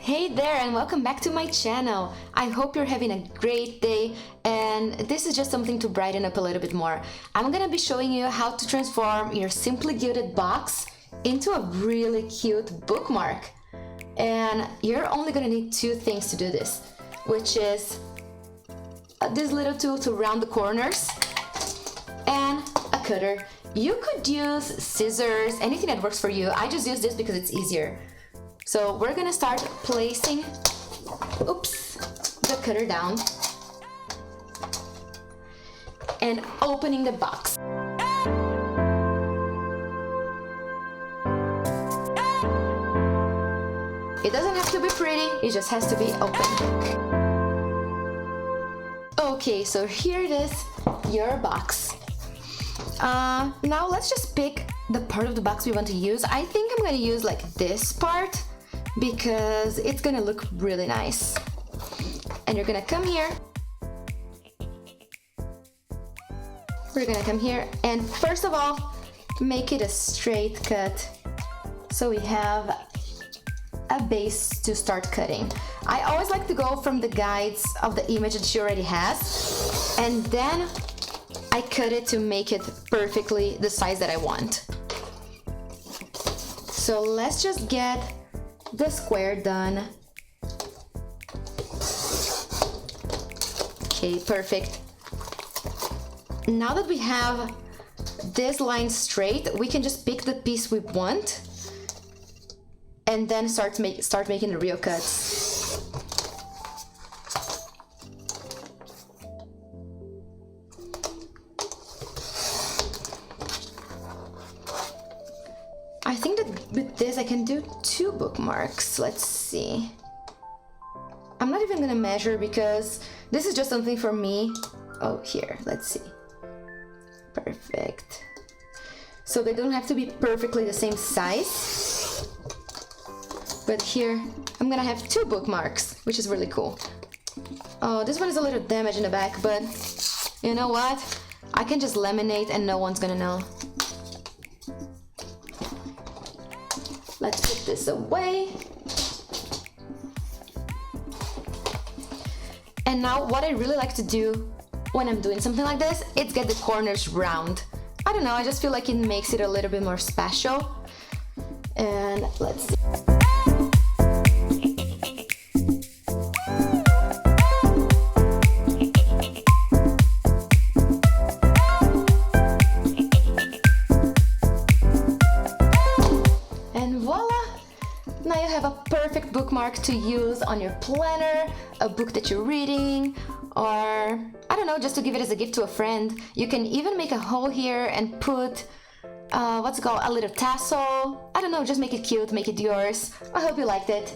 Hey there and welcome back to my channel. I hope you're having a great day and this is just something to brighten up a little bit more. I'm gonna be showing you how to transform your Simply Gilded box into a really cute bookmark. And you're only gonna need two things to do this, which is this little tool to round the corners and a cutter. You could use scissors, anything that works for you. I just use this because it's easier. So we're gonna start placing, the cutter down and opening the box. It doesn't have to be pretty, it just has to be open. Okay, so here it is, your box. Now let's just pick the part of the box we want to use. I think I'm gonna use like this part, because it's gonna look really nice. And you're gonna come here. We're gonna come here and first of all, make it a straight cut so we have a base to start cutting. I always like to go from the guides of the image that she already has, and then I cut it to make it perfectly the size that I want. So let's just get the square done. Okay, perfect. Now that we have this line straight, we can just pick the piece we want and then start making the real cuts. I think that with this I can do two bookmarks. Let's see. I'm not even gonna measure because this is just something for me. Oh, here, let's see. Perfect. So they don't have to be perfectly the same size. But here, I'm gonna have two bookmarks, which is really cool. Oh, this one is a little damaged in the back, but you know what? I can just laminate and no one's gonna know. Let's put this away. And now what I really like to do when I'm doing something like this, is get the corners round. I don't know, I just feel like it makes it a little bit more special. And let's see. Now you have a perfect bookmark to use on your planner, a book that you're reading, or I don't know, just to give it as a gift to a friend. You can even make a hole here and put, what's it called, a little tassel. I don't know, just make it cute, make it yours. I hope you liked it.